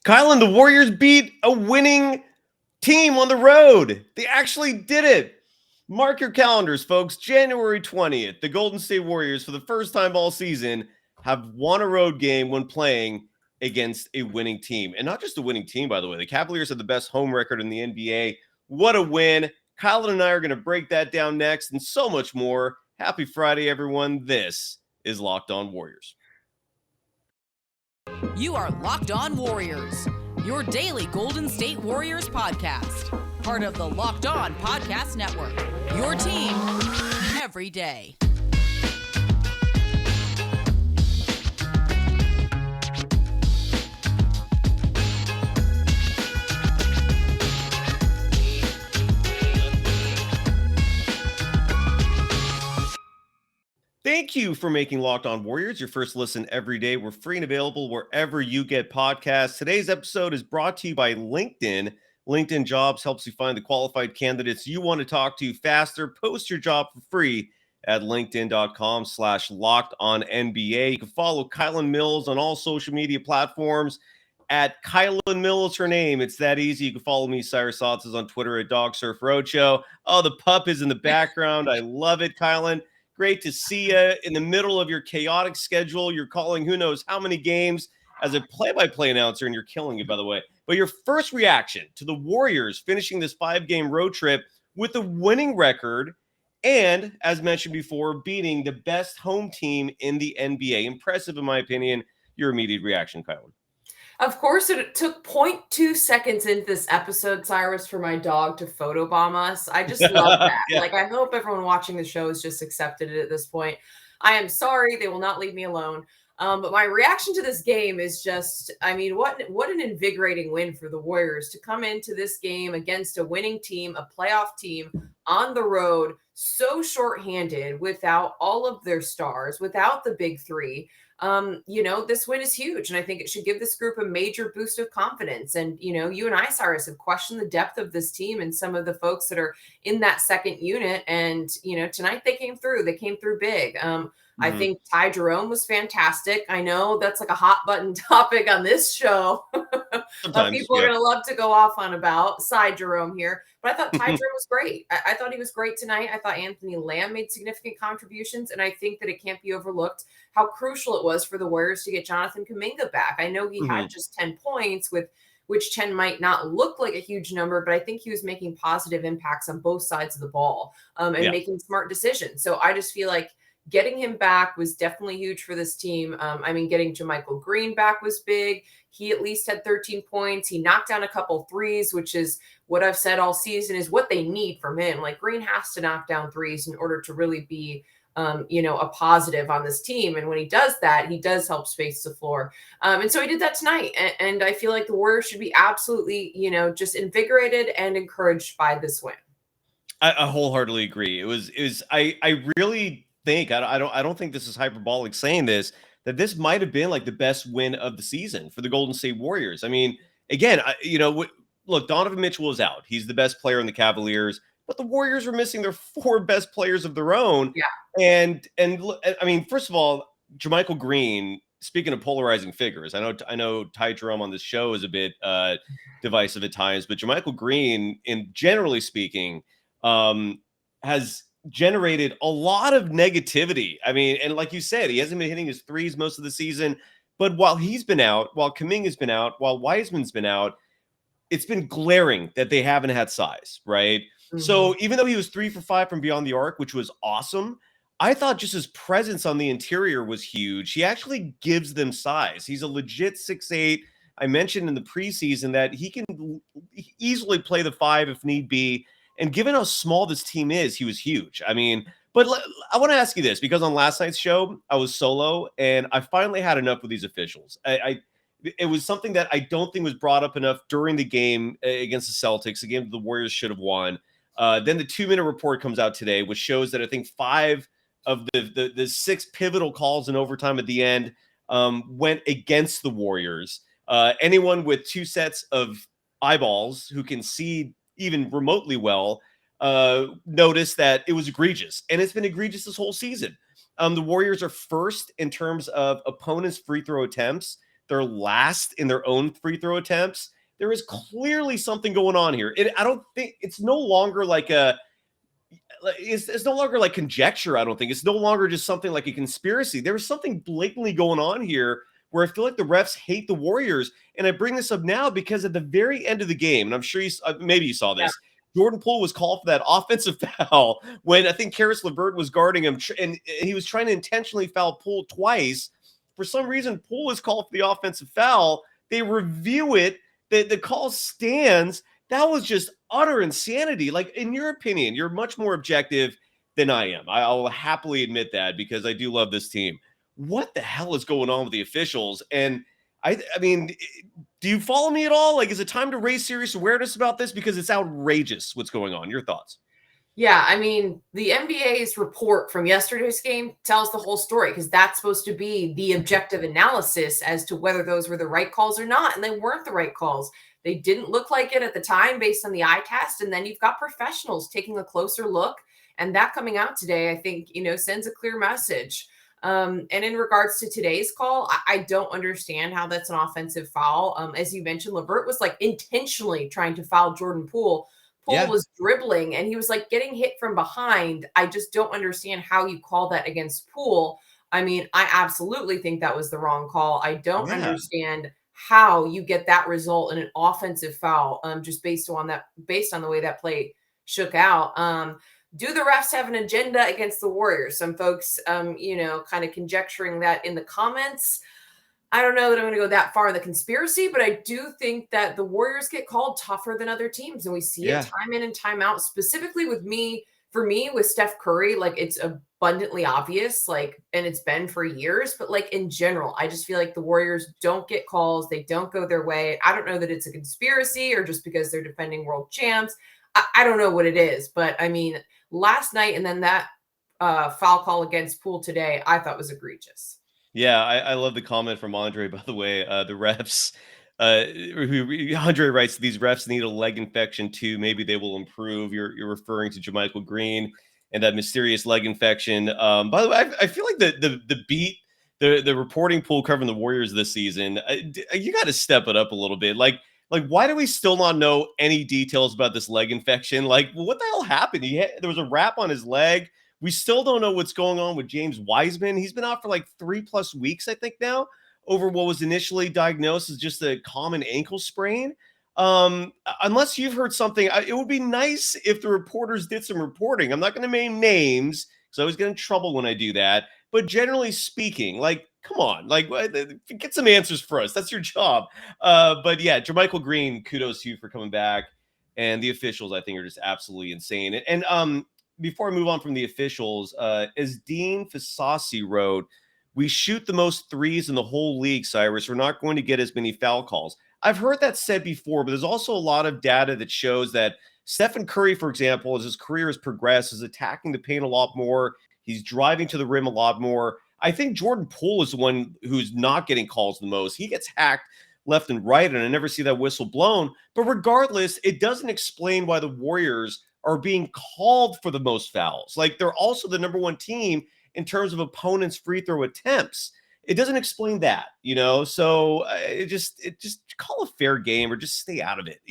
Kylen, the Warriors beat a winning team on the road. They actually did it. Mark your calendars, folks. January 20th, the Golden State Warriors, for the first time all season, have won a road game when playing against a winning team. And not just a winning team, by the way. The Cavaliers have the best home record in the NBA. What a win. Kylen and I are going to break that down next and so much more. Happy Friday, everyone. This is Locked On Warriors. You are Locked On Warriors, your daily Golden State Warriors podcast. Part of the Locked On Podcast Network, your team every day. Thank you for making Locked On Warriors your first listen every day. We're free and available wherever you get podcasts. Today's episode is brought to you by LinkedIn. LinkedIn Jobs helps you find the qualified candidates you want to talk to faster. Post your job for free at linkedin.com/lockedonnba. You can follow Kylen Mills on all social media platforms at Kylen Mills, her name. It's that easy. You can follow me, Cyrus Saatsaz, on Twitter at DogSurfRoadshow. Oh, the pup is in the background. I love it, Kylen. Great to see you in the middle of your chaotic schedule. You're calling who knows how many games as a play-by-play announcer, and you're killing it, by the way. But your first reaction to the Warriors finishing this 5-game road trip with a winning record and, as mentioned before, beating the best home team in the NBA. Impressive, in my opinion. Your immediate reaction, Kylen. Of course, it took 0.2 seconds into this episode, Cyrus, for my dog to photobomb us. I just love that. Yeah. Like, I hope everyone watching the show has just accepted it at this point. I am sorry. They will not leave me alone. But my reaction to this game is just, I mean, what an invigorating win for the Warriors to come into this game against a winning team, a playoff team on the road, so shorthanded without all of their stars, without the big three. This win is huge, and I think it should give this group a major boost of confidence. And, you and I, Cyrus, have questioned the depth of this team and some of the folks that are in that second unit. And, tonight they came through. They came through big. I think Jerome was fantastic. I know that's like a hot button topic on this show. People are going to love to go off on about Jerome here. But I thought Jerome was great. I thought he was great tonight. I thought Anthony Lamb made significant contributions. And I think that it can't be overlooked how crucial it was for the Warriors to get Jonathan Kuminga back. I know he had just 10 points, with which 10 might not look like a huge number, but I think he was making positive impacts on both sides of the ball and making smart decisions. So I just feel like getting him back was definitely huge for this team. Getting JaMychal Green back was big. He at least had 13 points. He knocked down a couple threes, which is what I've said all season is what they need from him. Like, Green has to knock down threes in order to really be, a positive on this team. And when he does that, he does help space the floor. And so he did that tonight. And I feel like the Warriors should be absolutely, just invigorated and encouraged by this win. I wholeheartedly agree. I really think, I don't think this is hyperbolic saying this, that this might have been like the best win of the season for the Golden State Warriors. I mean, again, look, Donovan Mitchell is out. He's the best player in the Cavaliers, but the Warriors were missing their 4 best players of their own. Yeah. And I mean, first of all, JaMychal Green, speaking of polarizing figures, I know Ty Jerome on this show is a bit divisive at times, but JaMychal Green, in generally speaking, has generated a lot of negativity. I mean, and like you said, he hasn't been hitting his threes most of the season. But while he's been out, while Kuminga's been out, while Wiseman's been out, it's been glaring that they haven't had size, right? Mm-hmm. So even though he was 3 for 5 from beyond the arc, which was awesome, I thought just his presence on the interior was huge. He actually gives them size. He's a legit 6'8". I mentioned in the preseason that he can easily play the 5 if need be. And given how small this team is, he was huge. I mean, but I want to ask you this, because on last night's show, I was solo, and I finally had enough with these officials. It was something that I don't think was brought up enough during the game against the Celtics, a game the Warriors should have won. Then the 2-minute report comes out today, which shows that I think 5 of the 6 pivotal calls in overtime at the end went against the Warriors. Anyone with 2 sets of eyeballs who can see even remotely well noticed that it was egregious, and it's been egregious this whole season. The Warriors are first in terms of opponents' free throw attempts. they're last in their own free throw attempts. There is clearly something going on here. I don't think it's no longer like it's no longer like conjecture. I don't think it's no longer just something like a conspiracy. There was something blatantly going on here where I feel like the refs hate the Warriors. And I bring this up now because at the very end of the game, and I'm sure maybe you saw this, Jordan Poole was called for that offensive foul when I think Karis LeVert was guarding him, and he was trying to intentionally foul Poole twice. For some reason, Poole is called for the offensive foul. They review it. The call stands. That was just utter insanity. Like, in your opinion, you're much more objective than I am. I'll happily admit that because I do love this team. What the hell is going on with the officials? And I mean, do you follow me at all? Like, is it time to raise serious awareness about this? Because it's outrageous what's going on. Your thoughts? Yeah, I mean, the NBA's report from yesterday's game tells the whole story because that's supposed to be the objective analysis as to whether those were the right calls or not. And they weren't the right calls. They didn't look like it at the time based on the eye test. And then you've got professionals taking a closer look. And that coming out today, I think, sends a clear message. And in regards to today's call, I don't understand how that's an offensive foul. As you mentioned, LeVert was like intentionally trying to foul Jordan Poole. Poole was dribbling and he was like getting hit from behind. I just don't understand how you call that against Poole. I mean, I absolutely think that was the wrong call. I don't understand how you get that result in an offensive foul, just based on the way that play shook out. Do the refs have an agenda against the Warriors? Some folks, kind of conjecturing that in the comments. I don't know that I'm going to go that far in the conspiracy, but I do think that the Warriors get called tougher than other teams. And we see it time in and time out, specifically with Steph Curry. Like, it's abundantly obvious, like, and it's been for years, but like in general, I just feel like the Warriors don't get calls. They don't go their way. I don't know that it's a conspiracy or just because they're defending world champs. I don't know what it is, but I mean, last night and then that foul call against Poole today, I thought was egregious. Yeah, I love the comment from Andre, by the way. The refs, Andre writes, these refs need a leg infection too. Maybe they will improve. You're referring to JaMychal Green and that mysterious leg infection. By the way, I feel like the beat, the reporting pool covering the Warriors this season, you got to step it up a little bit. Like, why do we still not know any details about this leg infection? Like, what the hell happened? There was a wrap on his leg. We still don't know what's going on with James Wiseman. He's been out for like 3+ weeks, I think now, over what was initially diagnosed as just a common ankle sprain. Unless you've heard something, it would be nice if the reporters did some reporting. I'm not going to name names because I always get in trouble when I do that. But generally speaking, like, come on, like, get some answers for us. That's your job. But yeah, JaMychal Green, kudos to you for coming back. And the officials, I think, are just absolutely insane. And before I move on from the officials, as Dean Fasasi wrote, we shoot the most threes in the whole league, Cyrus. We're not going to get as many foul calls. I've heard that said before, but there's also a lot of data that shows that Stephen Curry, for example, as his career has progressed, is attacking the paint a lot more. He's driving to the rim a lot more. I think Jordan Poole is the one who's not getting calls the most. He gets hacked left and right, and I never see that whistle blown. But regardless, it doesn't explain why the Warriors are being called for the most fouls. Like, they're also the number one team in terms of opponents' free throw attempts. It doesn't explain that, so it just call a fair game or just stay out of it.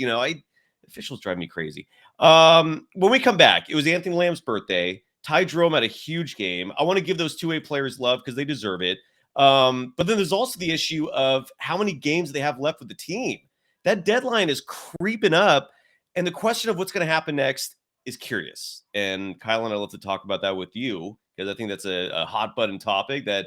Officials drive me crazy. When we come back, it was Anthony Lamb's birthday. Ty Jerome had a huge game. I want to give those two-way players love because they deserve it. But then there's also the issue of how many games they have left with the team. That deadline is creeping up. And the question of what's going to happen next is curious. And Kylen, I'd love to talk about that with you because I think that's a hot button topic that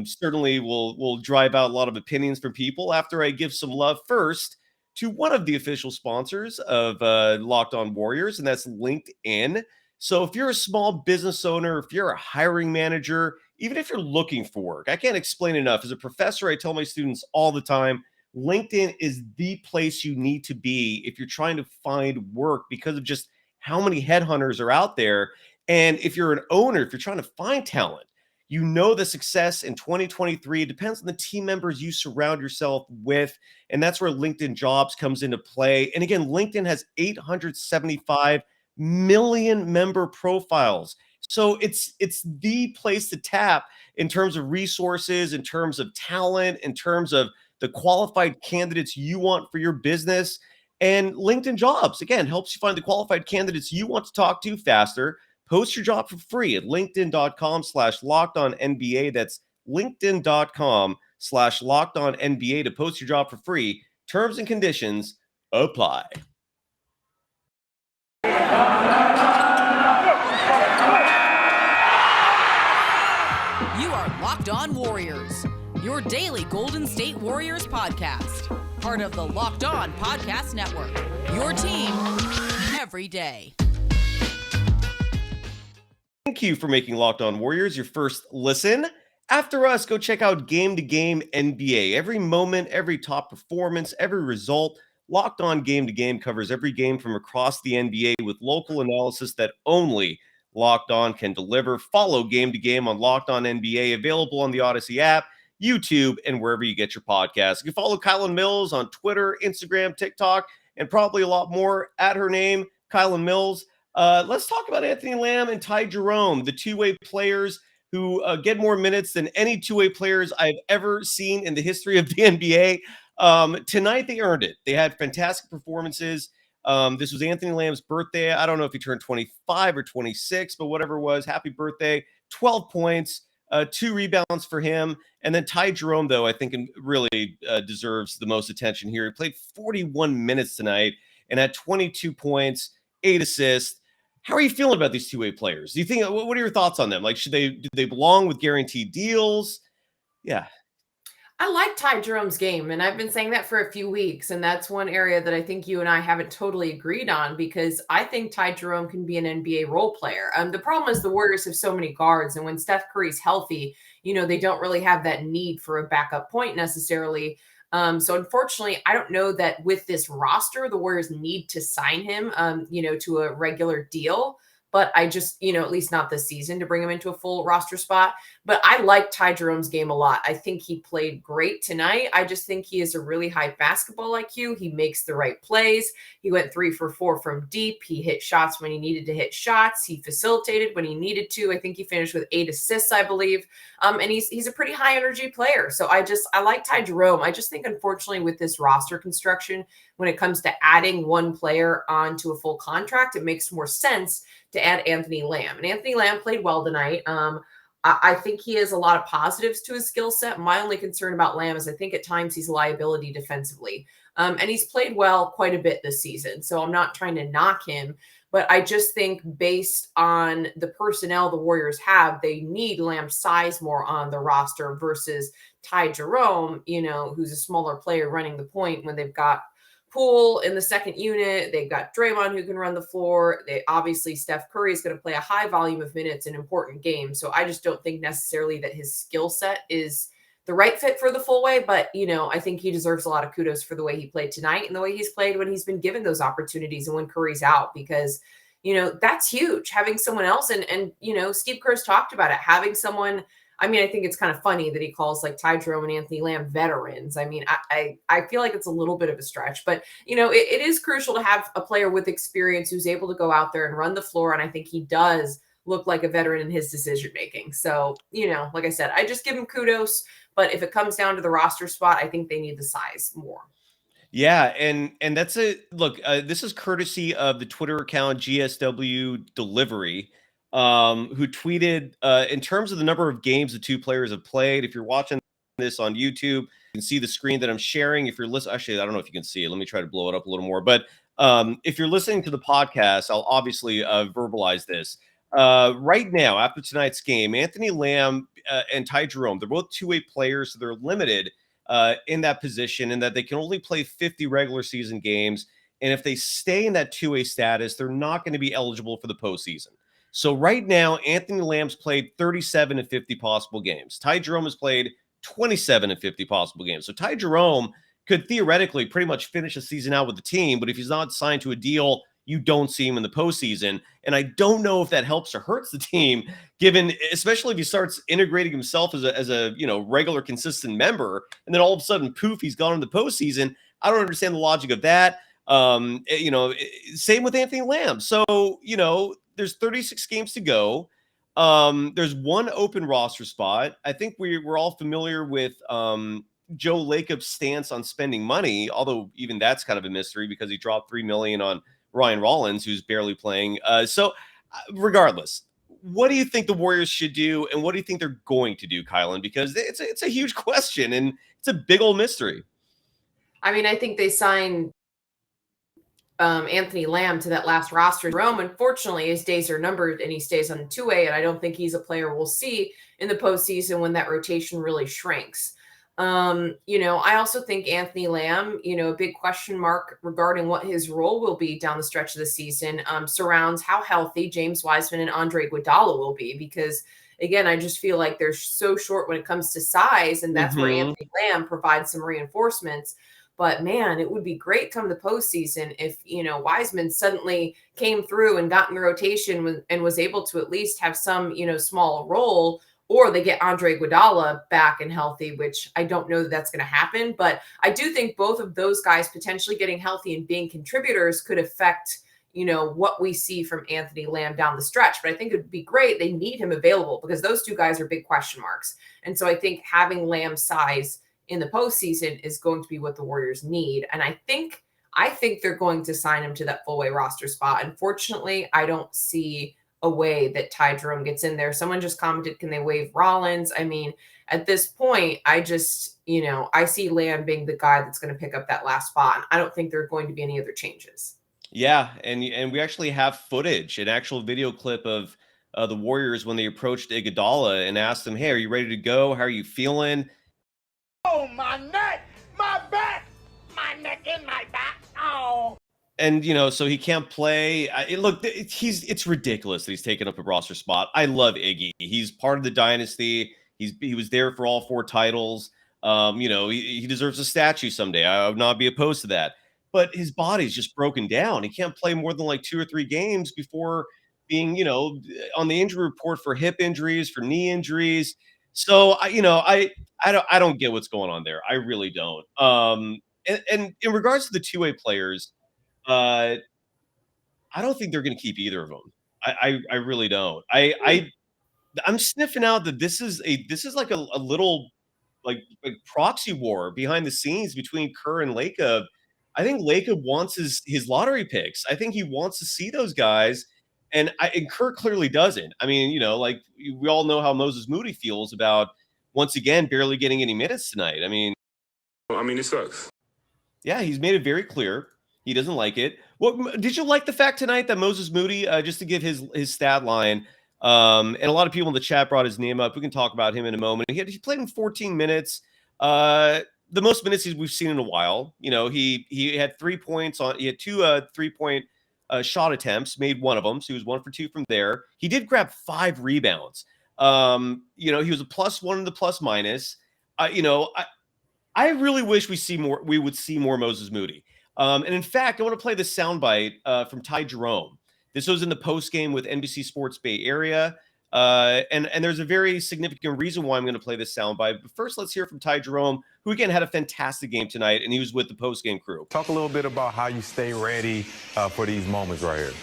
certainly will drive out a lot of opinions from people after I give some love first to one of the official sponsors of Locked On Warriors, and that's LinkedIn. So if you're a small business owner, if you're a hiring manager, even if you're looking for work, I can't explain enough. As a professor, I tell my students all the time, LinkedIn is the place you need to be if you're trying to find work because of just how many headhunters are out there. And if you're an owner, if you're trying to find talent, the success in 2023 depends on the team members you surround yourself with. And that's where LinkedIn Jobs comes into play. And again, LinkedIn has 875 million member profiles. So it's the place to tap in terms of resources, in terms of talent, in terms of the qualified candidates you want for your business. And LinkedIn Jobs, again, helps you find the qualified candidates you want to talk to faster. Post your job for free at linkedin.com/lockedonnba. That's linkedin.com/lockedonnba to post your job for free. Terms and conditions apply. You are Locked On Warriors, your daily Golden State Warriors podcast. Part of the Locked On Podcast Network, your team every day. Thank you for making Locked On Warriors your first listen. After us, go check out Game to Game NBA. Every moment, every top performance, every result, Locked On Game to Game covers every game from across the NBA with local analysis that only Locked On can deliver. Follow Game to Game on Locked On NBA, available on the Odyssey app, YouTube, and wherever you get your podcasts. You can follow Kylen Mills on Twitter, Instagram, TikTok, and probably a lot more at her name, Kylen Mills. Let's talk about Anthony Lamb and Ty Jerome, the two-way players who get more minutes than any two-way players I've ever seen in the history of the NBA. Tonight, they earned it. They had fantastic performances. This was Anthony Lamb's birthday. I don't know if he turned 25 or 26, but whatever it was, happy birthday. 12 points, 2 rebounds for him. And then Ty Jerome, though, I think really deserves the most attention here. He played 41 minutes tonight and had 22 points, 8 assists. How are you feeling about these two-way players? Do you think, what are your thoughts on them? Like, do they belong with guaranteed deals? Yeah. I like Ty Jerome's game, and I've been saying that for a few weeks, and that's one area that I think you and I haven't totally agreed on, because I think Ty Jerome can be an NBA role player. The problem is the Warriors have so many guards, and when Steph Curry's healthy, they don't really have that need for a backup point necessarily. So unfortunately, I don't know that with this roster, the Warriors need to sign him, to a regular deal. But I just, at least not this season, to bring him into a full roster spot. But I like Ty Jerome's game a lot. I think he played great tonight. I just think he has a really high basketball IQ. He makes the right plays. He went 3 for 4 from deep. He hit shots when he needed to hit shots. He facilitated when he needed to. I think he finished with 8 assists, I believe. And he's a pretty high energy player. So I like Ty Jerome. I just think, unfortunately, with this roster construction, when it comes to adding one player onto a full contract, it makes more sense to add Anthony Lamb. And Anthony Lamb played well tonight. I think he has a lot of positives to his skill set. My only concern about Lamb is I think at times he's a liability defensively. And he's played well quite a bit this season. So I'm not trying to knock him. But I just think based on the personnel the Warriors have, they need Lamb's size more on the roster versus Ty Jerome, who's a smaller player running the point when they've got Poole in the second unit. They've got Draymond who can run the floor. Obviously Steph Curry is going to play a high volume of minutes in important games. So I just don't think necessarily that his skill set is the right fit for the full way. But, I think he deserves a lot of kudos for the way he played tonight and the way he's played when he's been given those opportunities and when Curry's out, because, that's huge. Having someone else and Steve Kerr's talked about it, having someone. I think it's kind of funny that he calls like Ty Jerome and Anthony Lamb veterans. I feel like it's a little bit of a stretch, but it is crucial to have a player with experience who's able to go out there and run the floor. And I think he does look like a veteran in his decision making. So, like I said, I just give him kudos, but if it comes down to the roster spot, I think they need the size more. Yeah, and that's look. This is courtesy of the Twitter account GSW Delivery, who tweeted in terms of the number of games the two players have played. If you're watching this on YouTube, you can see the screen that I'm sharing. If you're listening, actually, I don't know if you can see it. Let me try to blow it up a little more. But if you're listening to the podcast, I'll obviously verbalize this. Right now, after tonight's game, Anthony Lamb and Ty Jerome, they're both two-way players, so they're limited in that position, and that they can only play 50 regular season games. And if they stay in that two-way status, they're not going to be eligible for the postseason. So right now, Anthony Lamb's played 37 and 50 possible games. Ty Jerome has played 27 and 50 possible games. So Ty Jerome could theoretically pretty much finish the season out with the team, but if he's not signed to a deal, you don't see him in the postseason. And I don't know if that helps or hurts the team, given, especially if he starts integrating himself as a regular, consistent member, and then all of a sudden, poof, he's gone in the postseason. I don't understand the logic of that. Same with Anthony Lamb. So, there's 36 games to go. There's one open roster spot. I think we're all familiar with Joe Lacob's stance on spending money, although even that's kind of a mystery because he dropped $3 million on Ryan Rollins, who's barely playing. Regardless, what do you think the Warriors should do, and what do you think they're going to do, Kylen? Because it's a huge question, and it's a big old mystery. I mean, I think they signed Anthony Lamb to that last roster. Jerome, unfortunately, his days are numbered and he stays on 2A, and I don't think he's a player we'll see in the postseason when that rotation really shrinks. I also think Anthony Lamb, a big question mark regarding what his role will be down the stretch of the season, surrounds how healthy James Wiseman and Andre Iguodala will be, because again, I just feel like they're so short when it comes to size, and that's where Anthony Lamb provides some reinforcements. But man, it would be great come the postseason if, Wiseman suddenly came through and got in the rotation and was able to at least have some, small role, or they get Andre Iguodala back and healthy, which I don't know that that's going to happen. But I do think both of those guys potentially getting healthy and being contributors could affect, what we see from Anthony Lamb down the stretch. But I think it'd be great. They need him available because those two guys are big question marks. And so I think having Lamb's size in the postseason is going to be what the Warriors need. And I think they're going to sign him to that full way roster spot. Unfortunately, I don't see a way that Ty Jerome gets in there. Someone just commented, can they waive Rollins? I mean, at this point, I just, I see Lamb being the guy that's going to pick up that last spot. And I don't think there are going to be any other changes. Yeah, and we actually have footage, an actual video clip of the Warriors when they approached Iguodala and asked him, hey, are you ready to go? How are you feeling? Oh, my neck, my back, my neck and my back. Oh. And, so he can't play. It's ridiculous that he's taken up a roster spot. I love Iggy. He's part of the dynasty. He was there for all 4 titles. He deserves a statue someday. I would not be opposed to that. But his body's just broken down. He can't play more than like 2 or 3 games before being, on the injury report for hip injuries, for knee injuries. So I don't get what's going on there. I really don't. And in regards to the 2A players, I don't think they're going to keep either of them. I really don't. I'm sniffing out that this is like a little like proxy war behind the scenes between Kerr and Lacob. I think Lacob wants his lottery picks. I think he wants to see those guys. And Kerr clearly doesn't. I mean, we all know how Moses Moody feels about, once again, barely getting any minutes tonight. I mean, it sucks. Yeah, he's made it very clear he doesn't like it. What did you like the fact tonight that Moses Moody, just to give his stat line, and a lot of people in the chat brought his name up. We can talk about him in a moment. He played in 14 minutes, the most minutes we've seen in a while. He had 3 points on. He had 2 3-point shot attempts, made one of them, so he was 1 for 2 from there. He did grab 5 rebounds. He was a +1 in the plus minus. I really wish we would see more Moses Moody. And in fact, I want to play the soundbite from Ty Jerome. This was in the post game with NBC Sports Bay Area. And there's a very significant reason why I'm going to play this soundbite. But first, let's hear from Ty Jerome, who again had a fantastic game tonight, and he was with the post game crew. Talk a little bit about how you stay ready for these moments right here.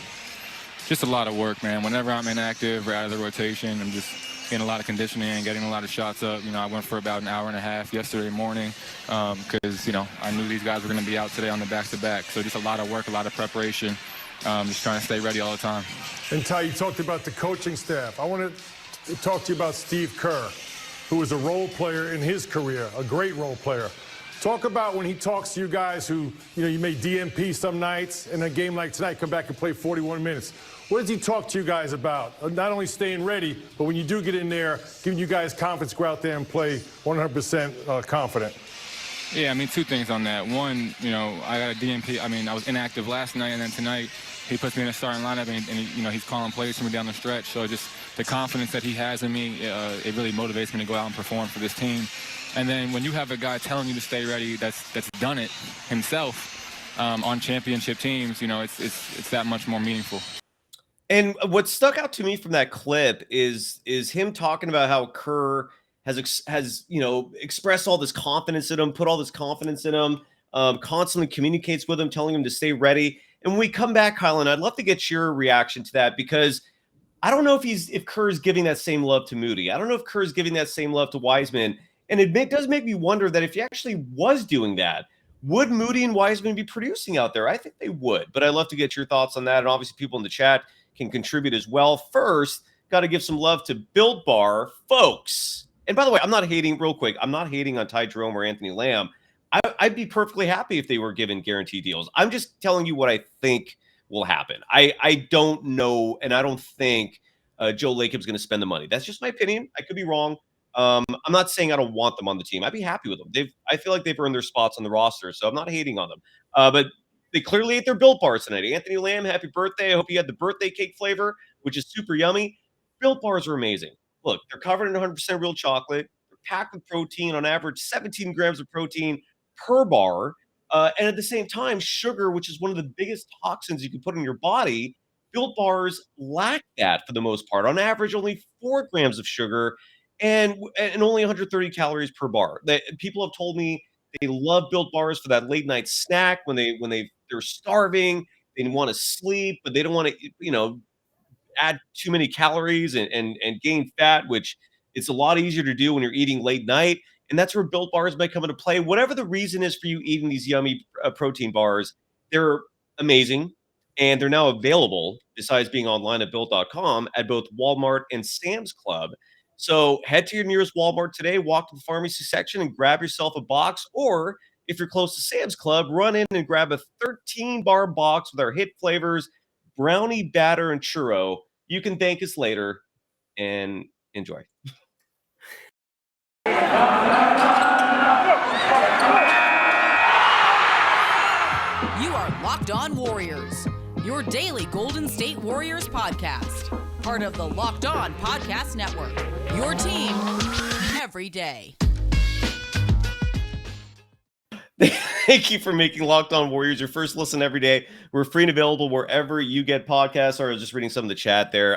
Just a lot of work, man. Whenever I'm inactive or out of the rotation, I'm just getting a lot of conditioning and getting a lot of shots up. I went for about an hour and a half yesterday morning because, I knew these guys were going to be out today on the back-to-back. So just a lot of work, a lot of preparation, just trying to stay ready all the time. And Ty, you talked about the coaching staff. I want to talk to you about Steve Kerr, who was a role player in his career, a great role player. Talk about when he talks to you guys who, you may DMP some nights, and a game like tonight, come back and play 41 minutes. What does he talk to you guys about? Not only staying ready, but when you do get in there, giving you guys confidence, go out there and play 100% confident. Yeah, 2 things on that. One, I got a DMP. I was inactive last night, and then tonight he puts me in a starting lineup, and he's calling plays for me down the stretch. So just the confidence that he has in me, it really motivates me to go out and perform for this team. And then when you have a guy telling you to stay ready that's done it himself on championship teams, it's that much more meaningful. And what stuck out to me from that clip is him talking about how Kerr has expressed all this confidence in him, put all this confidence in him, constantly communicates with him, telling him to stay ready. And when we come back, Kylen, I'd love to get your reaction to that, because I don't know if Kerr's giving that same love to Moody. I don't know if Kerr's giving that same love to Wiseman. And does make me wonder that if he actually was doing that, would Moody and Wiseman be producing out there? I think they would, but I'd love to get your thoughts on that. And obviously people in the chat can contribute as well. First, got to give some love to Built Bar, folks. And by the way, I'm not hating on Ty Jerome or Anthony Lamb. I'd be perfectly happy if they were given guaranteed deals. I'm just telling you what I think will happen. I don't know, and I don't think Joe Lacob's going to spend the money. That's just my opinion. I could be wrong. I'm not saying I don't want them on the team. I'd be happy with them. I feel like they've earned their spots on the roster, so I'm not hating on them. But they clearly ate their Built Bars tonight. Anthony Lamb, happy birthday. I hope you had the birthday cake flavor, which is super yummy. Built Bars are amazing. Look, they're covered in 100% real chocolate. They're packed with protein, on average 17 grams of protein per bar. And at the same time, sugar, which is one of the biggest toxins you can put in your body, Built Bars lack that for the most part. On average, only 4 grams of sugar and only 130 calories per bar. People have told me they love Built Bars for that late night snack when they're starving, they want to sleep, but they don't want to, add too many calories and gain fat, which it's a lot easier to do when you're eating late night. And that's where Built Bars might come into play. Whatever the reason is for you eating these yummy protein bars, they're amazing. And they're now available, besides being online at Built.com, at both Walmart and Sam's Club. So head to your nearest Walmart today, walk to the pharmacy section and grab yourself a box. Or if you're close to Sam's Club, run in and grab a 13-bar box with our hit flavors, brownie, batter, and churro. You can thank us later and enjoy. You are Locked On Warriors, your daily Golden State Warriors podcast. Part of the Locked On Podcast Network, your team every day. Thank you for making Locked On Warriors your first listen every day. We're free and available wherever you get podcasts. Or just reading some of the chat there.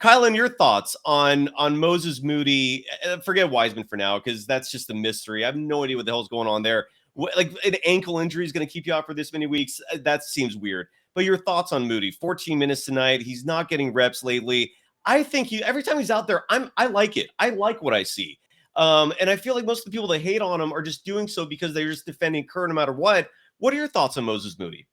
Kylen, your thoughts on Moses Moody? Forget Wiseman for now, because that's just a mystery. I have no idea what the hell's going on there. Like an ankle injury is going to keep you out for this many weeks. That seems weird. But your thoughts on Moody? 14 minutes tonight. He's not getting reps lately. I think every time he's out there, I like it. I like what I see. And I feel like most of the people that hate on him are just doing so because they're just defending Kerr no matter what. What are your thoughts on Moses Moody?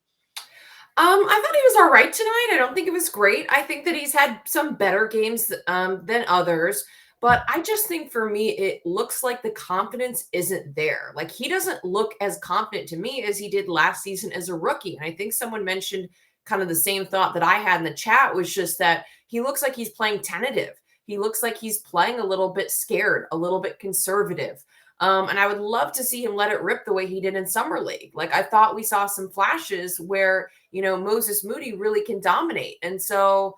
I thought he was all right tonight. I don't think it was great. I think that he's had some better games than others. But I just think for me, it looks like the confidence isn't there. Like he doesn't look as confident to me as he did last season as a rookie. And I think someone mentioned kind of the same thought that I had in the chat, was just that he looks like he's playing tentative. He looks like he's playing a little bit scared, a little bit conservative. And I would love to see him let it rip the way he did in Summer League. Like I thought we saw some flashes where, Moses Moody really can dominate. And so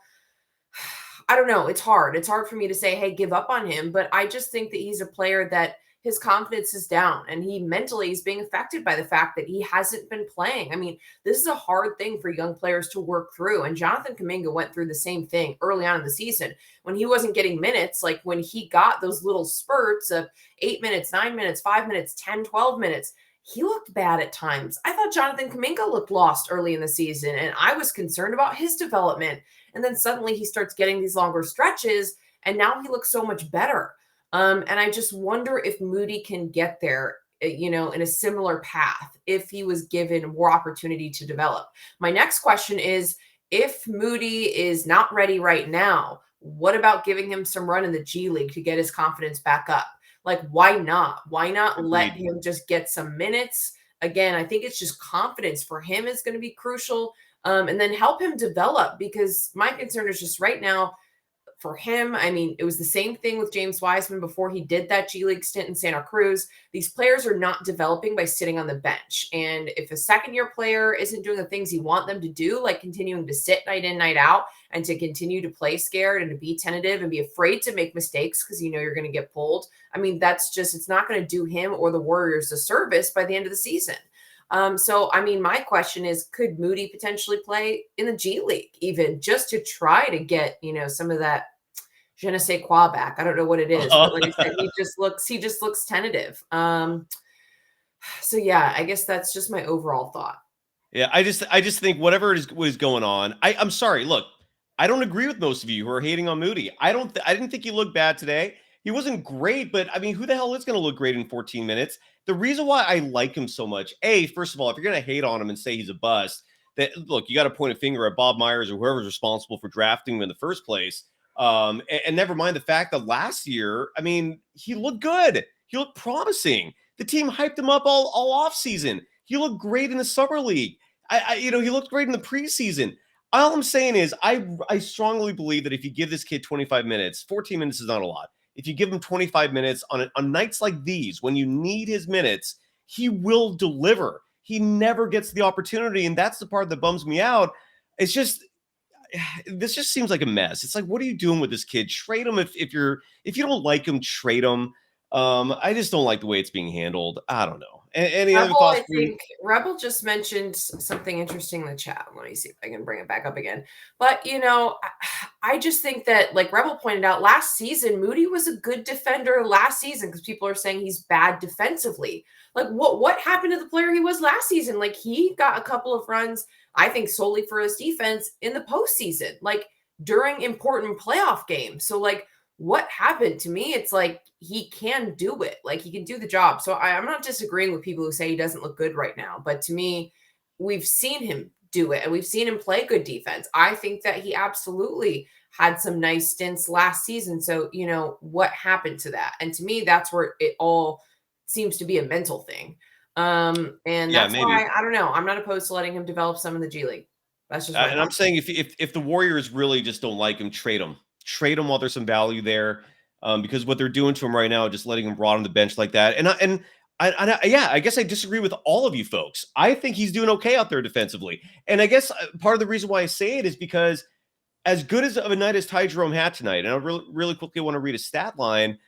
I don't know. It's hard. It's hard for me to say, hey, give up on him. But I just think that he's a player that his confidence is down and he mentally is being affected by the fact that he hasn't been playing. I mean, this is a hard thing for young players to work through. And Jonathan Kuminga went through the same thing early on in the season when he wasn't getting minutes. Like when he got those little spurts of 8 minutes, 9 minutes, 5 minutes, 10, 12 minutes, he looked bad at times. I thought Jonathan Kuminga looked lost early in the season and I was concerned about his development. And then suddenly he starts getting these longer stretches and now he looks so much better. And I just wonder if Moody can get there, in a similar path if he was given more opportunity to develop. My next question is, if Moody is not ready right now, what about giving him some run in the G League to get his confidence back up? Like, why not? Why not let him just get some minutes? Again, I think it's just confidence for him is going to be crucial. And then help him develop, because my concern is just right now, for him, I mean, it was the same thing with James Wiseman before he did that G League stint in Santa Cruz. These players are not developing by sitting on the bench. And if a second-year player isn't doing the things you want them to do, like continuing to sit night in, night out, and to continue to play scared and to be tentative and be afraid to make mistakes because you're going to get pulled, I mean, it's not going to do him or the Warriors a service by the end of the season. So, I mean, my question is, could Moody potentially play in the G League even just to try to get, some of that je ne sais quoi back? I don't know what it is, but like I said, he just looks tentative. So yeah, I guess that's just my overall thought. Yeah, I just think whatever is going on, I'm sorry. Look, I don't agree with most of you who are hating on Moody. I didn't think he looked bad today. He wasn't great, but I mean, who the hell is going to look great in 14 minutes? The reason why I like him so much, first of all, if you're going to hate on him and say he's a bust, that look, you got to point a finger at Bob Myers or whoever's responsible for drafting him in the first place. And never mind the fact that last year, I mean, he looked good. He looked promising. The team hyped him up all off season. He looked great in the summer league. He looked great in the preseason. All I'm saying is I strongly believe that if you give this kid 25 minutes, 14 minutes is not a lot. If you give him 25 minutes on nights like these, when you need his minutes, he will deliver. He never gets the opportunity, and that's the part that bums me out. It's just this just seems like a mess. It's like, what are you doing with this kid? Trade him if you don't like him, trade him. I just don't like the way it's being handled. I don't know. Any other thoughts? I think Rebel just mentioned something interesting in the chat. Let me see if I can bring it back up again. But, I just think that, like Rebel pointed out, last season, Moody was a good defender last season because people are saying he's bad defensively. Like, what happened to the player he was last season? Like, he got a couple of runs, I think, solely for his defense in the postseason, like during important playoff games. So, like, what happened? To me, it's like he can do it. Like, he can do the job. So I'm not disagreeing with people who say he doesn't look good right now. But to me, we've seen him do it, and we've seen him play good defense. I think that he absolutely had some nice stints last season. So, what happened to that? And to me, that's where it all seems to be a mental thing. And that's why, I don't know. I'm not opposed to letting him develop some in the G League. That's just and I'm saying if the Warriors really just don't like him, trade him while there's some value there, because what they're doing to him right now, just letting him rot on the bench like that. I guess I disagree with all of you folks. I think he's doing okay out there defensively. And I guess part of the reason why I say it is because as good of a night as Ty Jerome had tonight, and I really quickly want to read a stat line.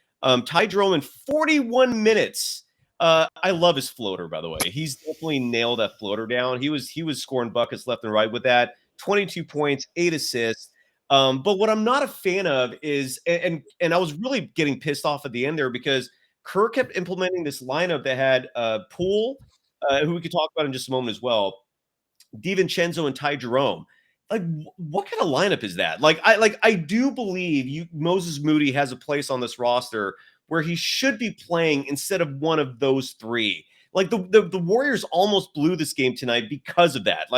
Ty Jerome in 41 minutes. I love his floater, by the way. He's definitely nailed that floater down. He was scoring buckets left and right with that. 22 points, 8 assists. But what I'm not a fan of is, and I was really getting pissed off at the end there because Kerr kept implementing this lineup that had Poole, who we could talk about in just a moment as well, DiVincenzo and Ty Jerome. Like, what kind of lineup is that? I do believe Moses Moody has a place on this roster where he should be playing instead of one of those three. Like the Warriors almost blew this game tonight because of that.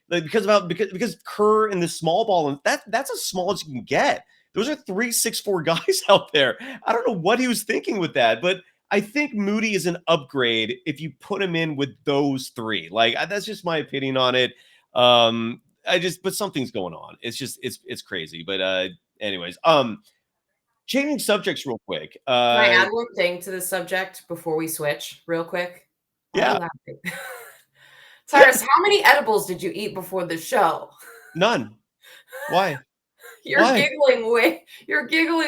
Because Kerr and the small ball, and that's as small as you can get. Those are 3'6'4" guys out there. I don't know what he was thinking with that, but I think Moody is an upgrade if you put him in with those three. That's just my opinion on it. But something's going on. It's just it's crazy. But anyways, changing subjects real quick. Can I add one thing to the subject before we switch real quick? Yeah. Cyrus, how many edibles did you eat before the show? None. Why? You're giggling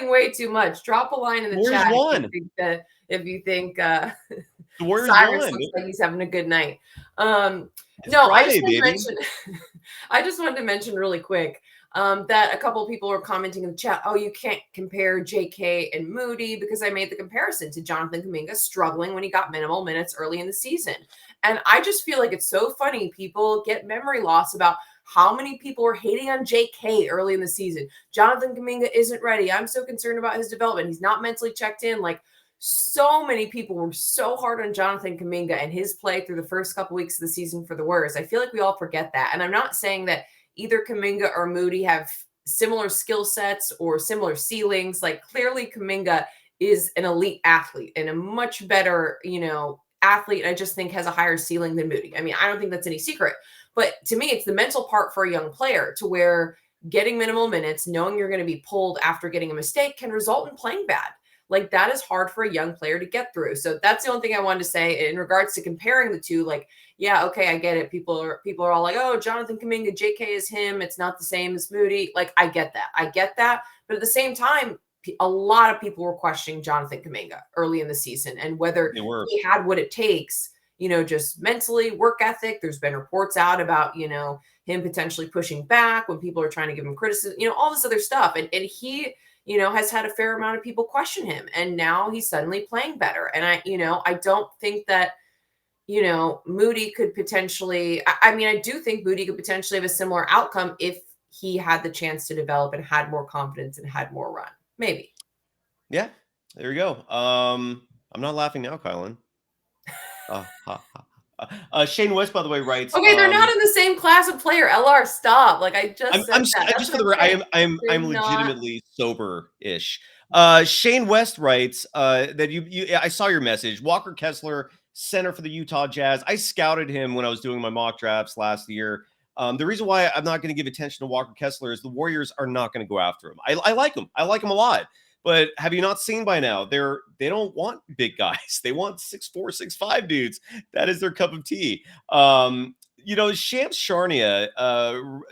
way too much. Drop a line in the Warriors chat won. if you think The Warriors Cyrus won. looks like he's having a good night. It's Friday, I just wanted to mention really quick that a couple of people were commenting in the chat, oh, you can't compare JK and Moody, because I made the comparison to Jonathan Kuminga struggling when he got minimal minutes early in the season. And I just feel like it's so funny. People get memory loss about how many people were hating on JK early in the season. Jonathan Kuminga isn't ready. I'm so concerned about his development. He's not mentally checked in. Like, so many people were so hard on Jonathan Kuminga and his play through the first couple weeks of the season for the Warriors. I feel like we all forget that. And I'm not saying that either Kuminga or Moody have similar skill sets or similar ceilings. Like, clearly Kuminga is an elite athlete and a much better, athlete. I just think has a higher ceiling than Moody. I mean, I don't think that's any secret. But to me, it's the mental part for a young player to where getting minimal minutes, knowing you're going to be pulled after getting a mistake, can result in playing bad. Like, that is hard for a young player to get through. So that's the only thing I wanted to say in regards to comparing the two. Like, yeah, okay, I get it. People are all like, oh, Jonathan Kuminga, JK is him. It's not the same as Moody. Like, I get that. But at the same time, a lot of people were questioning Jonathan Kuminga early in the season and whether he had what it takes, just mentally, work ethic. There's been reports out about, him potentially pushing back when people are trying to give him criticism, all this other stuff. And he, has had a fair amount of people question him, and now he's suddenly playing better. And I don't think that, Moody could potentially, I do think Moody could potentially have a similar outcome if he had the chance to develop and had more confidence and had more run. Maybe. Yeah, there you go. I'm not laughing now, Kylen. Shane West, by the way, writes. Okay, they're not in the same class of player. LR, stop. Like I just said that. Just for the I'm legitimately sober-ish. Shane West writes that you I saw your message. Walker Kessler, center for the Utah Jazz. I scouted him when I was doing my mock drafts last year. The reason why I'm not going to give attention to Walker Kessler is the Warriors are not going to go after him. I like him. I like him a lot. But have you not seen by now? They don't want big guys. They want 6'4", 6'5" dudes. That is their cup of tea. Shams Charania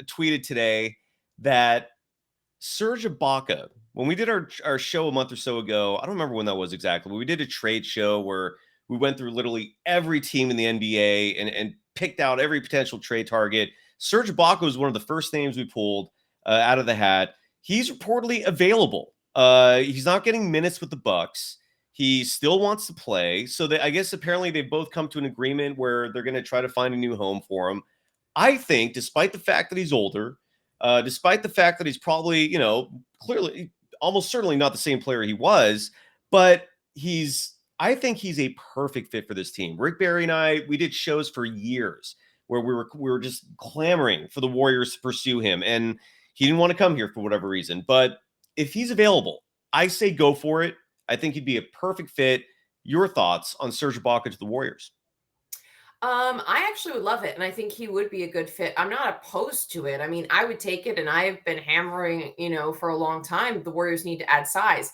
tweeted today that Serge Ibaka, when we did our show a month or so ago, I don't remember when that was exactly, but we did a trade show where we went through literally every team in the NBA and picked out every potential trade target. Serge Ibaka was one of the first names we pulled out of the hat. He's reportedly available. He's not getting minutes with the Bucks. He still wants to play. So I guess apparently they've both come to an agreement where they're going to try to find a new home for him. I think, despite the fact that he's older, despite the fact that he's probably, clearly, almost certainly not the same player he was, but I think he's a perfect fit for this team. Rick Barry and I, we did shows for years where we were just clamoring for the Warriors to pursue him, and he didn't want to come here for whatever reason. But if he's available, I say go for it. I think he'd be a perfect fit. Your thoughts on Serge Ibaka to the Warriors? I actually would love it, and I think he would be a good fit. I'm not opposed to it. I mean, I would take it, and I've been hammering, for a long time, the Warriors need to add size.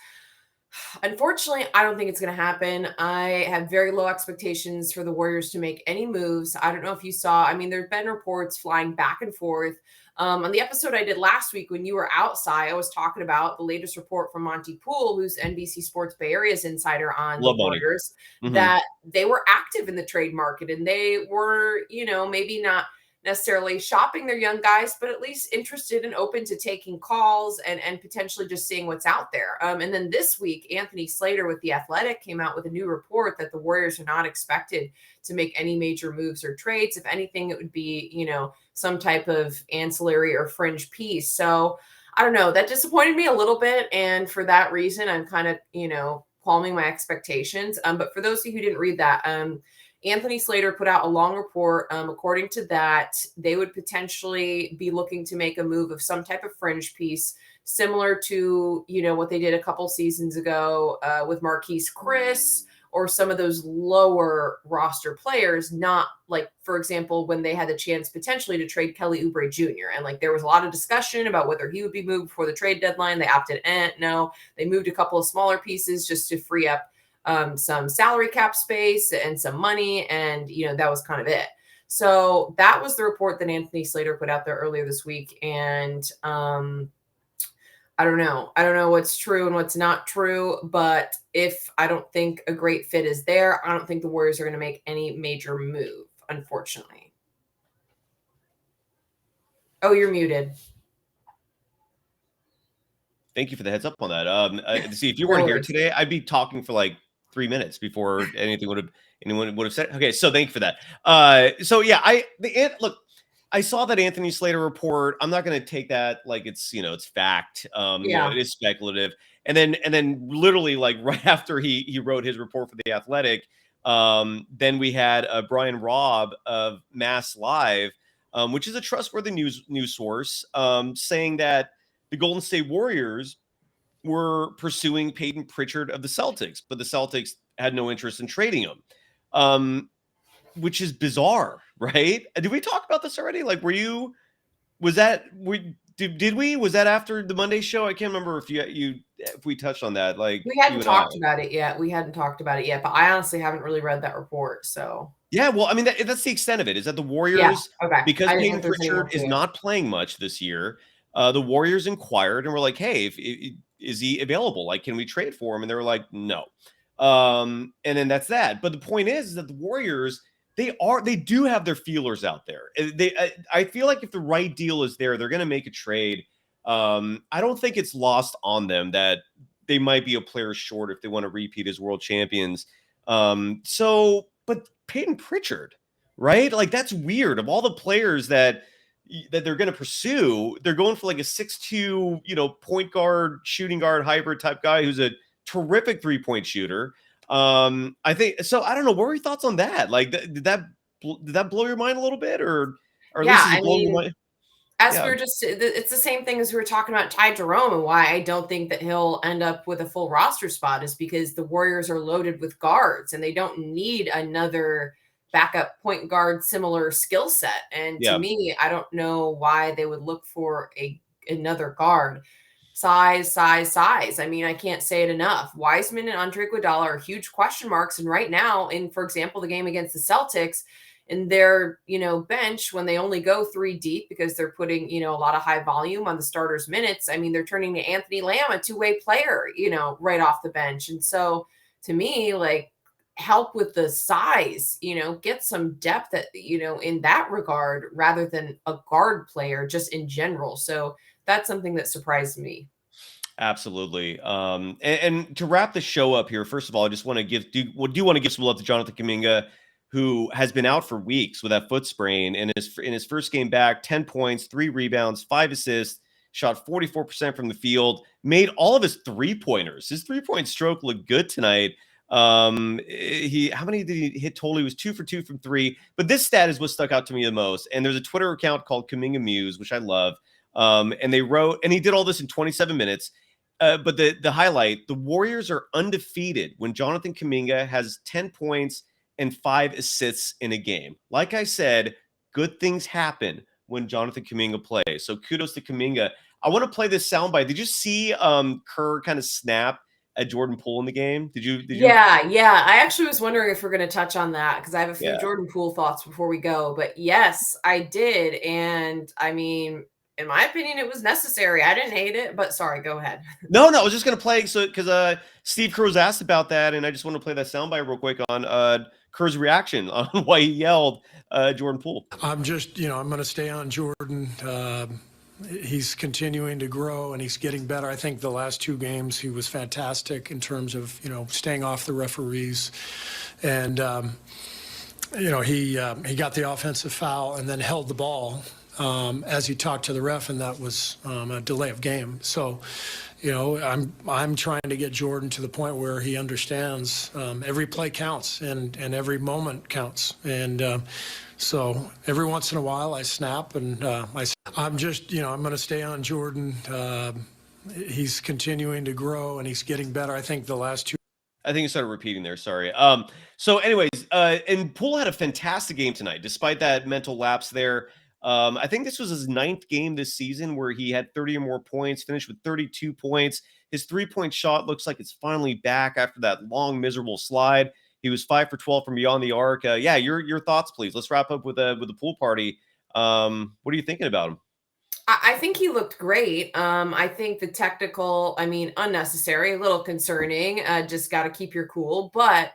Unfortunately, I don't think it's going to happen. I have very low expectations for the Warriors to make any moves. I don't know if you saw, there's been reports flying back and forth. On the episode I did last week when you were outside, I was talking about the latest report from Monty Poole, who's NBC Sports Bay Area's insider on the Warriors, that they were active in the trade market and they were, maybe not necessarily shopping their young guys, but at least interested and open to taking calls and potentially just seeing what's out there. And then this week, Anthony Slater with The Athletic came out with a new report that the Warriors are not expected to make any major moves or trades. If anything, it would be, some type of ancillary or fringe piece. So I don't know, that disappointed me a little bit. And for that reason, I'm kind of, calming my expectations. But for those of you who didn't read that, Anthony Slater put out a long report. According to that, they would potentially be looking to make a move of some type of fringe piece, similar to, what they did a couple seasons ago with Marquise Chris or some of those lower roster players, not like, for example, when they had the chance potentially to trade Kelly Oubre Jr. And there was a lot of discussion about whether he would be moved before the trade deadline. They opted no. They moved a couple of smaller pieces just to free up some salary cap space and some money. And, that was kind of it. So that was the report that Anthony Slater put out there earlier this week. And I don't know what's true and what's not true, but if I don't think a great fit is there, I don't think the Warriors are going to make any major move, unfortunately. Oh, you're muted. Thank you for the heads up on that. See, if you weren't here today, I'd be talking for like 3 minutes before anyone would have said. Okay, so thank you for that. Look, I saw that Anthony Slater report. I'm not going to take that like it's fact. It is speculative. And then literally like right after he wrote his report for The Athletic, then we had Brian Robb of Mass Live, which is a trustworthy news source, saying that the Golden State Warriors were pursuing Peyton Pritchard of the Celtics, but the Celtics had no interest in trading him, which is bizarre, right? Did we talk about this already? Like, was that after the Monday show? I can't remember if we touched on that. Like, we hadn't talked about it yet. But I honestly haven't really read that report. So yeah, well, that's the extent of it. Is that the Warriors, because Peyton Pritchard is not playing much this year, the Warriors inquired and were like, hey, is he available? Like, can we trade for him? And they were like, no. And then that's that. But the point is that the Warriors, they do have their feelers out there. I feel like if the right deal is there, they're going to make a trade. I don't think it's lost on them that they might be a player short if they want to repeat as world champions. But Peyton Pritchard, right? Like, that's weird. Of all the players that that they're going to pursue. They're going for like a 6'2", point guard, shooting guard, hybrid type guy who's a terrific 3-point shooter. I think so. I don't know. What were your thoughts on that? Like, did that blow your mind a little bit, or at Yeah, least is it blowing your mind? as Yeah. we were it's the same thing as we were talking about Ty Jerome, and why I don't think that he'll end up with a full roster spot is because the Warriors are loaded with guards and they don't need another backup point guard similar skill set. And to Yeah. me, I don't know why they would look for another guard. Size. I mean, I can't say it enough. Wiseman and Andre Iguodala are huge question marks. And right now, in, for example, the game against the Celtics, in their, bench, when they only go 3 deep because they're putting, a lot of high volume on the starters' minutes, I mean, they're turning to Anthony Lamb, a two-way player, right off the bench. And so to me, like, help with the size, get some depth that, in that regard, rather than a guard player just in general. So that's something that surprised me. Absolutely. And to wrap the show up here, first of all, I just want to want to give some love to Jonathan Kuminga, who has been out for weeks with that foot sprain, and in his first game back, 10 points, 3 rebounds, 5 assists, shot 44% from the field, made all of his 3-pointers. His 3-point stroke looked good tonight. How many did he hit total? He was 2 for 2 from 3. But this stat is what stuck out to me the most. And there's a Twitter account called Kuminga Muse, which I love. And they wrote, and he did all this in 27 minutes. But the highlight, the Warriors are undefeated when Jonathan Kuminga has 10 points and 5 assists in a game. Like I said, good things happen when Jonathan Kuminga plays. So kudos to Kuminga. I want to play this soundbite. Did you see Kerr kind of snap at Jordan Poole in the game? Did you? Yeah. I actually was wondering if we're going to touch on that because I have a few Yeah. Jordan Poole thoughts before we go. But yes, I did. And I mean, in my opinion, it was necessary. I didn't hate it, but sorry, go ahead. No, I was just going to play because Steve Kerr was asked about that, and I just want to play that soundbite real quick on Kerr's reaction on why he yelled Jordan Poole. I'm going to stay on Jordan. He's continuing to grow and he's getting better. I think the last 2 games he was fantastic in terms of, staying off the referees. And, he got the offensive foul and then held the ball as he talked to the ref, and that was a delay of game. So, I'm trying to get Jordan to the point where he understands every play counts and every moment counts. And so every once in a while I snap and I'm going to stay on Jordan. He's continuing to grow and he's getting better. I think the last 2. I think you started repeating there. Sorry. So anyways, and Poole had a fantastic game tonight, despite that mental lapse there. I think this was his 9th game this season where he had 30 or more points, finished with 32 points. His 3-point shot looks like it's finally back after that long, miserable slide. He was 5 for 12 from beyond the arc. Your thoughts, please. Let's wrap up with the Poole Party. What are you thinking about him? I think he looked great. I think the technical, unnecessary, a little concerning. Just got to keep your cool. But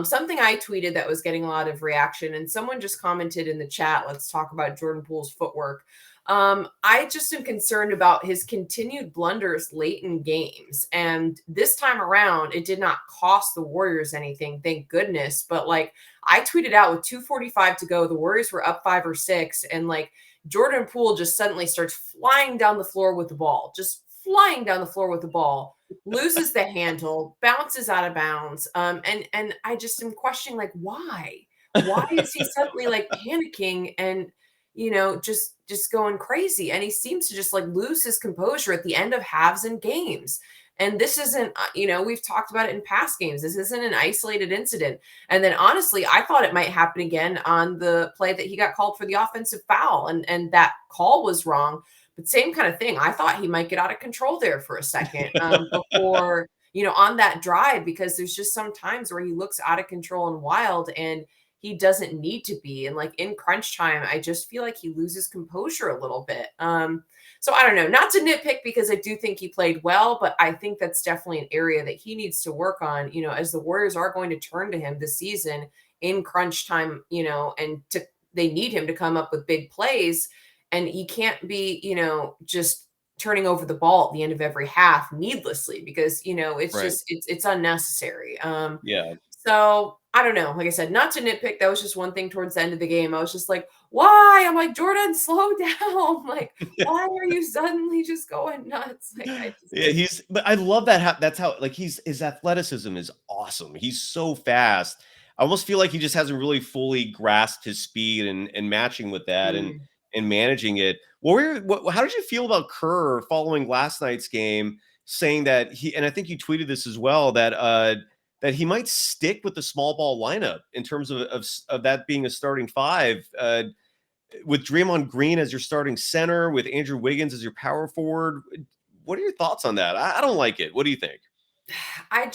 something I tweeted that was getting a lot of reaction, and someone just commented in the chat, let's talk about Jordan Poole's footwork. I just am concerned about his continued blunders late in games. And this time around, it did not cost the Warriors anything, thank goodness. But I tweeted out with 2:45 to go, the Warriors were up 5 or 6. And Jordan Poole just suddenly starts flying down the floor with the ball, loses the handle, bounces out of bounds. And I just am questioning, why? Why is he suddenly panicking and, just going crazy? And he seems to just lose his composure at the end of halves and games. And this isn't, we've talked about it in past games. This isn't an isolated incident. And then honestly, I thought it might happen again on the play that he got called for the offensive foul. And that call was wrong. But same kind of thing. I thought he might get out of control there for a second before, on that drive, because there's just some times where he looks out of control and wild and he doesn't need to be. And in crunch time, I just feel like he loses composure a little bit. So I don't know, not to nitpick because I do think he played well, but I think that's definitely an area that he needs to work on, as the Warriors are going to turn to him this season in crunch time, and they need him to come up with big plays. And he can't be, just turning over the ball at the end of every half needlessly because, it's Right. just, it's unnecessary. Yeah. So I don't know. Like I said, not to nitpick. That was just one thing towards the end of the game. I was just like, why? I'm like, Jordan, slow down. Like, why are you suddenly just going nuts? Like, Yeah, but I love that. That's how, like, his athleticism is awesome. He's so fast. I almost feel like he just hasn't really fully grasped his speed and matching with that and managing it. How did you feel about Kerr following last night's game, saying that and I think you tweeted this as well, that he might stick with the small ball lineup in terms of that being a starting five, with Draymond Green as your starting center, with Andrew Wiggins as your power forward. What are your thoughts on that? I don't like it. What do you think? I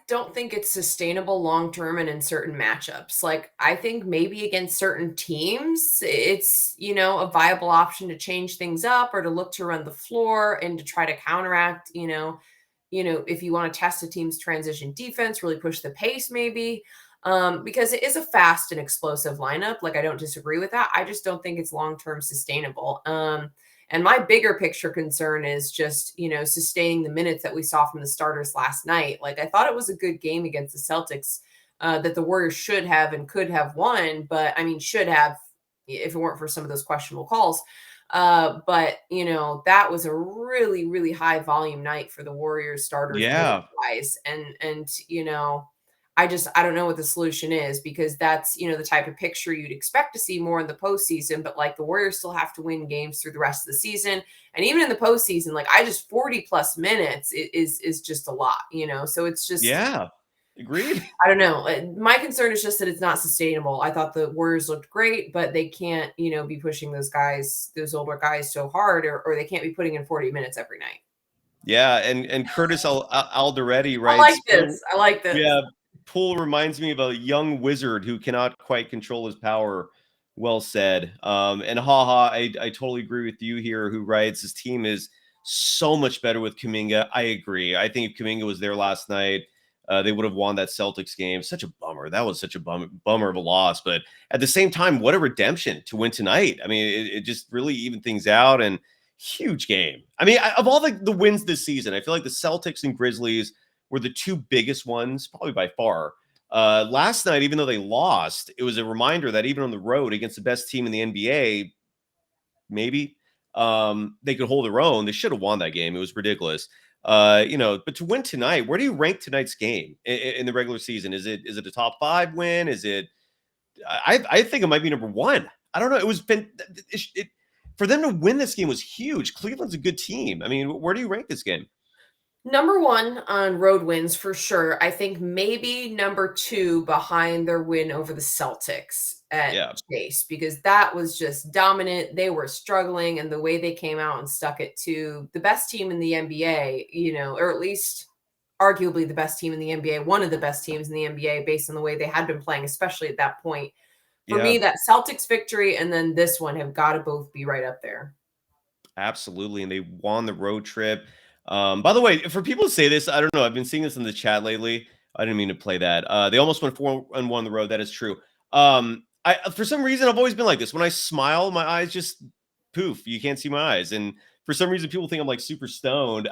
don't think it's sustainable long term and in certain matchups. Like, I think maybe against certain teams, it's, a viable option to change things up or to look to run the floor and to try to counteract, if you want to test a team's transition defense, really push the pace maybe. Because it is a fast and explosive lineup. Like, I don't disagree with that. I just don't think it's long term sustainable. And my bigger picture concern is just, sustaining the minutes that we saw from the starters last night. Like, I thought it was a good game against the Celtics, that the Warriors should have and could have won. But I mean, should have, if it weren't for some of those questionable calls. But that was a really, really high volume night for the Warriors starters. Yeah. Guys. And I don't know what the solution is, because that's, the type of picture you'd expect to see more in the postseason, but like, the Warriors still have to win games through the rest of the season. And even in the postseason, like, 40 plus minutes is just a lot, so it's just, yeah, agreed. I don't know. My concern is just that it's not sustainable. I thought the Warriors looked great, but they can't, be pushing those older guys so hard, or they can't be putting in 40 minutes every night. Yeah. And Curtis Alderete writes, I like this. Yeah. Poole reminds me of a young wizard who cannot quite control his power. Well said. And I totally agree with you here, who writes, his team is so much better with Kuminga. I agree. I think if Kuminga was there last night, they would have won that Celtics game. Such a bummer. That was such a bummer of a loss. But at the same time, what a redemption to win tonight. I mean, it just really evened things out, and huge game. I mean, of all the wins this season, I feel like the Celtics and Grizzlies were the two biggest ones, probably by far. Last night, even though they lost, it was a reminder that even on the road against the best team in the NBA, maybe they could hold their own. They should have won that game. It was ridiculous. But to win tonight, where do you rank tonight's game in the regular season? Is it a top 5 win? Is it? I think it might be number 1. I don't know. For them to win this game was huge. Cleveland's a good team. I mean, where do you rank this game? Number 1 on road wins for sure. I think maybe number 2 behind their win over the Celtics at Chase, because that was just dominant. They were struggling, and the way they came out and stuck it to the best team in the NBA, or at least arguably the best team in the NBA, one of the best teams in the NBA based on the way they had been playing, especially at that point. For me, that Celtics victory and then this one have got to both be right up there. Absolutely. And they won the road trip. By the way, for people to say this, I don't know. I've been seeing this in the chat lately. I didn't mean to play that. They almost went 4-1 on the road. That is true. For some reason, I've always been like this. When I smile, my eyes just poof. You can't see my eyes. And for some reason, people think I'm like super stoned.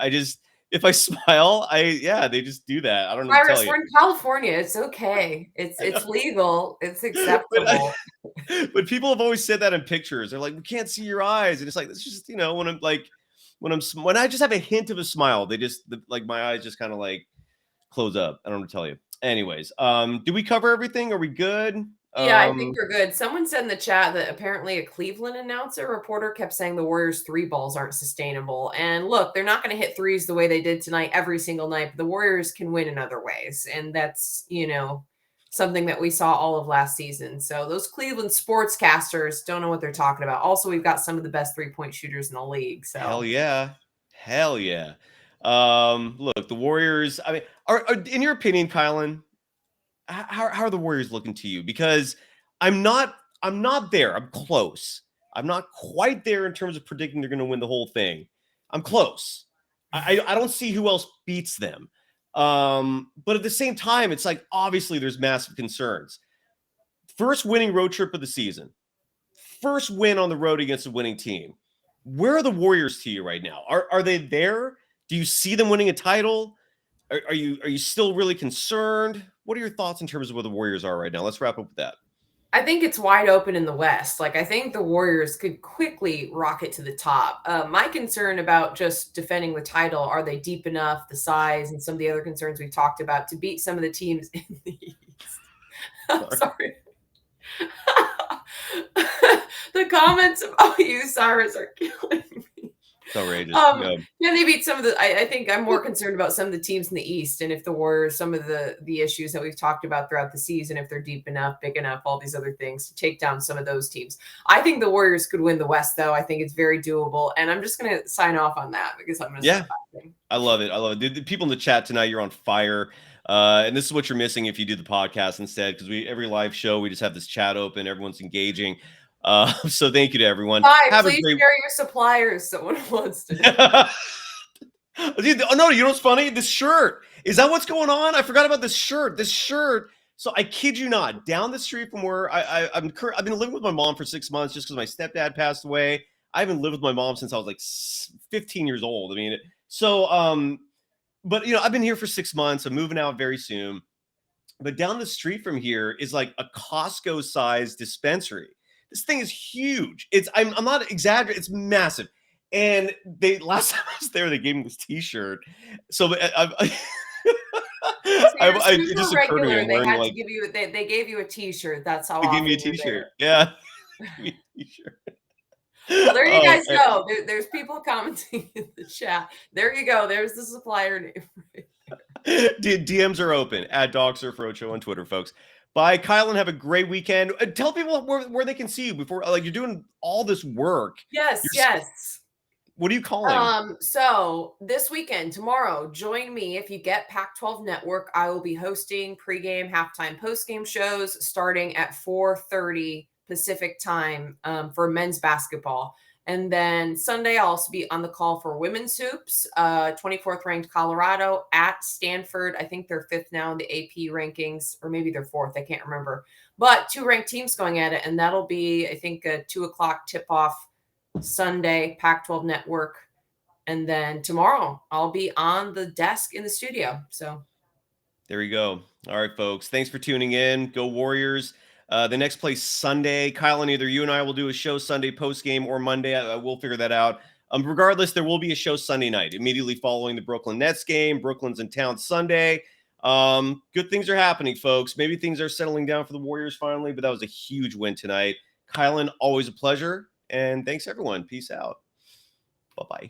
If I smile, they just do that. I don't know. Cyrus, we're in California. It's okay. It's legal. It's acceptable. But people have always said that in pictures. They're like, we can't see your eyes. And it's like, it's just, when I just have a hint of a smile, my eyes just kind of like close up. I don't know what to tell you. Anyways, do we cover everything? Are we good? Yeah, I think we're good. Someone said in the chat that apparently a Cleveland reporter kept saying the Warriors 3 balls aren't sustainable. And look, they're not going to hit threes the way they did tonight every single night. But the Warriors can win in other ways. And that's, something that we saw all of last season. So those Cleveland sportscasters don't know what they're talking about. Also, we've got some of the best 3-point shooters in the league. So hell yeah. Look, the Warriors, I mean, are in your opinion, Kylen, how are the Warriors looking to you? Because I'm not there. I'm close. I'm not quite there in terms of predicting they're going to win the whole thing. I'm close. I don't see who else beats them. But at the same time, it's like, obviously there's massive concerns. First winning road trip of the season. First win on the road against a winning team. Where are the Warriors to you right now? Are they there? Do you see them winning a title? Are you still really concerned? what are your thoughts in terms of where the Warriors are right now? Let's wrap up with that. I think it's wide open in the West. Like, I think the Warriors could quickly rocket to the top. My concern about just defending the title, are they deep enough, the size, and some of the other concerns we've talked about to beat some of the teams in the East. I'm sorry. The comments about you, Cyrus, are killing me. It's outrageous. Yeah, they beat some of the. I think I'm more concerned about some of the teams in the East, and if the Warriors, some of the issues that we've talked about throughout the season, if they're deep enough, big enough, all these other things to take down some of those teams. I think the Warriors could win the West, though. I think it's very doable, and I'm just going to sign off on that because I'm going to. I love it. I love it. The people in the chat tonight, you're on fire. And this is what you're missing if you do the podcast instead, because every live show we just have this chat open, everyone's engaging. So thank you to everyone. Please share your suppliers. Someone wants to know. Dude, oh no, you know what's funny? This shirt. Is that what's going on? I forgot about this shirt. So I kid you not, down the street from where I've been living with my mom for 6 months just because my stepdad passed away. I haven't lived with my mom since I was like 15 years old. I mean, but I've been here for 6 months. I'm moving out very soon. But down the street from here is like a Costco-sized dispensary. This thing is huge. I'm not exaggerating. It's massive. And last time I was there, they gave me this T-shirt. So it just occurred to me. They gave you a T-shirt. That's how they gave me a T-shirt. Yeah. Well, there you guys go. There's people commenting in the chat. There you go. There's the supplier name. DMs are open at DogSurfRoadshow on Twitter, folks. Bye, Kylen. Have a great weekend. Tell people where they can see you before, like, you're doing all this work. Yes. What are you calling? So this weekend, tomorrow, join me. If you get Pac-12 Network, I will be hosting pregame, halftime, postgame shows starting at 4:30 Pacific time for men's basketball. And then Sunday, I'll also be on the call for women's hoops, 24th ranked Colorado at Stanford. I think they're 5th now in the AP rankings, or maybe they're 4th. I can't remember. But 2 ranked teams going at it. And that'll be, I think, a 2:00 tip-off Sunday, Pac-12 Network. And then tomorrow, I'll be on the desk in the studio. So there you go. All right, folks. Thanks for tuning in. Go Warriors. The next play Sunday. Kylen, either you and I will do a show Sunday post-game or Monday. We'll figure that out. Regardless, there will be a show Sunday night immediately following the Brooklyn Nets game. Brooklyn's in town Sunday. Good things are happening, folks. Maybe things are settling down for the Warriors finally, but that was a huge win tonight. Kylen, always a pleasure. And thanks, everyone. Peace out. Bye-bye.